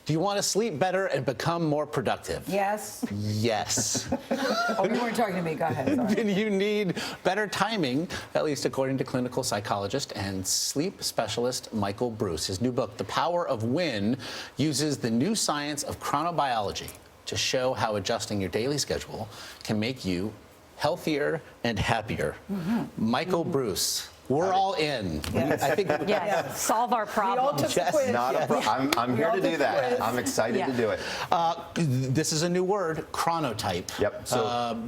Do you want to sleep better and become more productive? Yes. Yes. Oh, you weren't talking to me. Go ahead. Sorry. Then you need better timing, at least according to clinical psychologist and sleep specialist Michael Breus. His new book, The Power of When, uses the new science of chronobiology to show how adjusting your daily schedule can make you healthier and happier. Michael Breus. We're all in. Yes. I think. Yes. Solve our problem. Yes. Not a problem. I'm here to do that. I'm excited to do it. This is a new word, chronotype. Yep.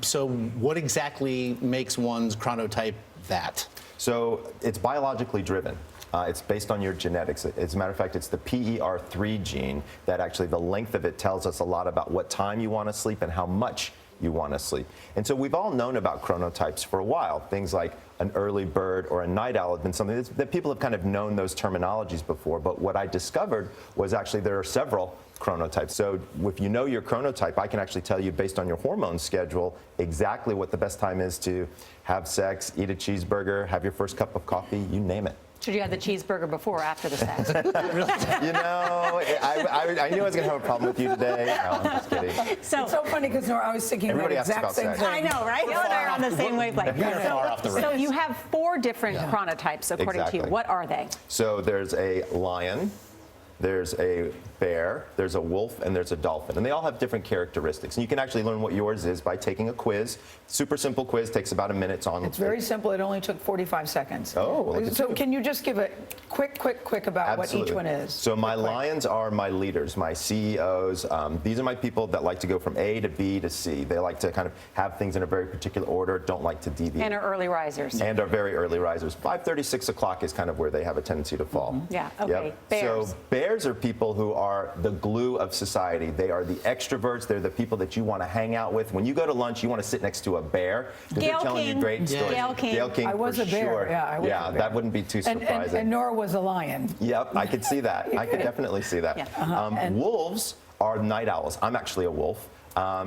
So what exactly makes one's chronotype that? So it's biologically driven. It's based on your genetics. As a matter of fact, it's the PER3 gene that actually the length of it tells us a lot about what time you want to sleep and how much you want to sleep. And so we've all known about chronotypes for a while. Things like an early bird or a night owl have been something that people have kind of known those terminologies before. But what I discovered was actually there are several chronotypes. So if you know your chronotype, I can actually tell you based on your hormone schedule exactly what the best time is to have sex, eat a cheeseburger, have your first cup of coffee, you name it. Should you have the cheeseburger before or after the sex? You know, I knew I was going to have a problem with you today. No, I'm just kidding. So, It's so funny because I was thinking Everybody the asks exact about same sex. thing. I know, right? Neil and I are on the same wavelength. We are far off the rails. So you have 4 different chronotypes, according to Exactly. you. What are they? So there's a lion, there's a bear, there's a wolf, and there's a dolphin. And they all have different characteristics. And you can actually learn what yours is by taking a quiz. Super simple quiz, takes about a minute. It's very simple. It only took 45 seconds. Oh, well, look at so you. can you just give a quick about what each one is? So my lions are my leaders, my CEOs. These are my people that like to go from A to B to C. They like to kind of have things in a very particular order, don't like to deviate. And are early risers. And are very early risers. 5:30, 6 o'clock is kind of where they have a tendency to fall. Yeah, okay. Yep. Bears. So bears are people who are the glue of society. They are the extroverts. They're the people that you want to hang out with. When you go to lunch, you want to sit next to a bear because they're Gayle telling King. you great Yeah. stories. Gayle King. Gayle King I was for a bear. sure. Yeah, I was a bear. That wouldn't be too surprising. And Nora was a lion. Yep, I could see that. I could definitely see that. Yeah. Wolves are night owls. I'm actually a wolf.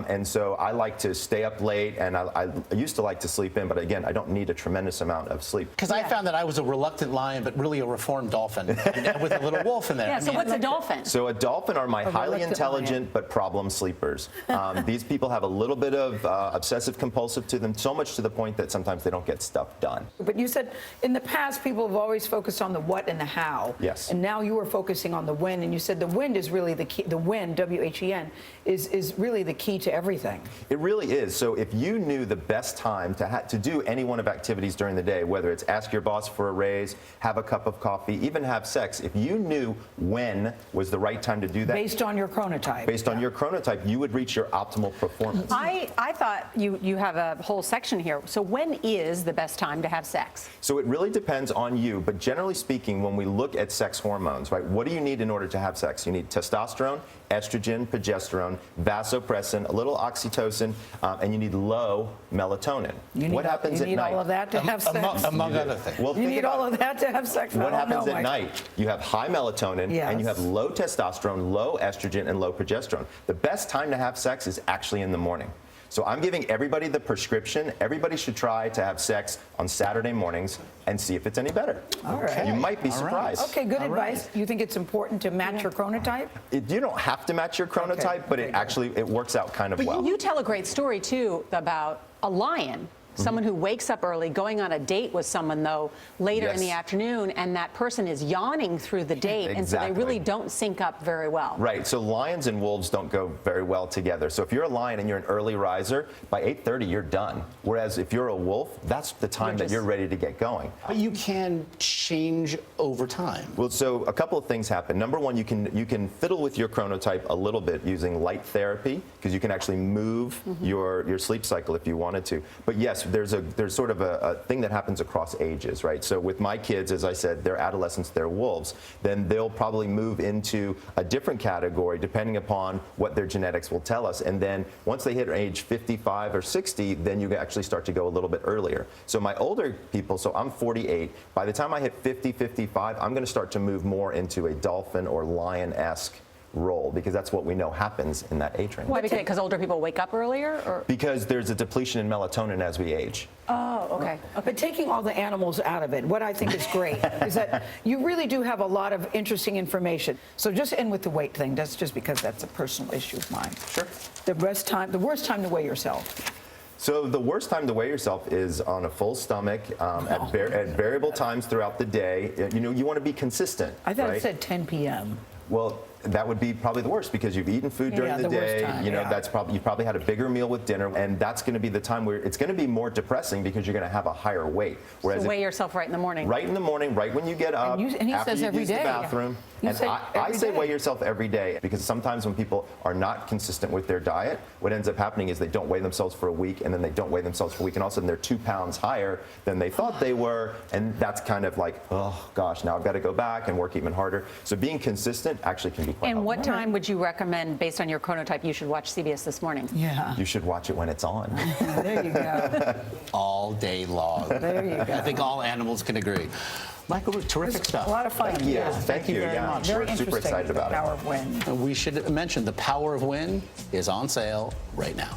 And so I like to stay up late, and I used to like to sleep in, but again, I don't need a tremendous amount of sleep. Because I found that I was a reluctant lion, but really a reformed dolphin, and with a little wolf in there. Yeah, so what's a dolphin? So a dolphin are my highly reluctant intelligent but problem sleepers. These people have a little bit of obsessive compulsive to them, so much to the point that sometimes they don't get stuff done. But you said in the past people have always focused on the what and the how. Yes. And now you are focusing on the when, and you said the wind is really the key. The when, W-H-E-N, is really the key to everything. It really is. So if you knew the best time to do any one of activities during the day, whether it's ask your boss for a raise, have a cup of coffee, even have sex, if you knew when was the right time to do that, Based on your chronotype. based on your chronotype, you would reach your optimal performance. I thought you have a whole section here. So when is the best time to have sex? So it really depends on you, but generally speaking, when we look at sex hormones, right, what do you need in order to have sex? You need testosterone, estrogen, progesterone, vasopressin, a little oxytocin, and you need low melatonin. What happens at night? You need all of that to have sex. Among other things. Well, You think need about all of that to have sex. what I don't happens know, at Mike. night. You have high melatonin, and you Yes. have low testosterone, low estrogen, and low progesterone. The best time to have sex is actually in the morning. So I'm giving everybody the prescription. Everybody should try to have sex on Saturday mornings and see if it's any better. All right. You might be All right. surprised. Okay, good All advice. You think it's important to match your chronotype? You don't have to match your chronotype, but it works out kind of But well. you tell a great story, too, about a lion. Someone who wakes up early, going on a date with someone, though, later in the Yes. afternoon, and that person is yawning through the date, and so they Exactly. really don't sync up very well. Right, so lions and wolves don't go very well together. So if you're a lion and you're an early riser, by 8:30 you're done. Whereas if you're a wolf, that's the time that you're ready to get going. But you can change over time. Well, so a couple of things happen. Number one, you can fiddle with your chronotype a little bit using light therapy, because you can actually move your sleep cycle if you wanted to. But yes, there's sort of a thing that happens across ages, right? So with my kids, as I said, they're adolescents, they're wolves. Then they'll probably move into a different category depending upon what their genetics will tell us. And then once they hit age 55 or 60, then you actually start to go a little bit earlier. So my older people, so I'm 48, by the time I hit 50, 55, I'm going to start to move more into a dolphin or lion-esque role because that's what we know happens in that age range. Why? Because older people wake up earlier? Or? Because there's a depletion in melatonin as we age. Oh, okay. But taking all the animals out of it, what I think is great is that you really do have a lot of interesting information. So just end with the weight thing. That's just because that's a personal issue of mine. Sure. The worst time to weigh yourself. So the worst time to weigh yourself is on a full stomach at variable times throughout the day. You know, you want to be consistent. I thought right? it said 10 p.m. Well, that would be probably the worst because you've eaten food during the the worst day. time, you know, yeah. that's probably you've probably had a bigger meal with dinner, and that's going to be the time where it's going to be more depressing because you're going to have a higher weight. Whereas So weigh yourself right in the morning. right in the morning, right when you get up, And he after says you every use day. the bathroom. You And say I every say day. weigh yourself every day because sometimes when people are not consistent with their diet, what ends up happening is they don't weigh themselves for a week, and then they don't weigh themselves for a week, and all of a sudden they're 2 pounds higher than they thought they were, and that's kind of like, oh gosh, now I've got to go back and work even harder. So being consistent actually can be quite And helpful. what time would you recommend, based on your chronotype, you should watch CBS This Morning? Yeah. You should watch it when it's on. There you go. All day long. There you go. I think all animals can agree. Michael, terrific stuff. A lot of fun. you. Yes, Thank you. very Yeah, much. we're Very super interesting. excited about The it. power of wind. We should mention the Power of Win is on sale right now.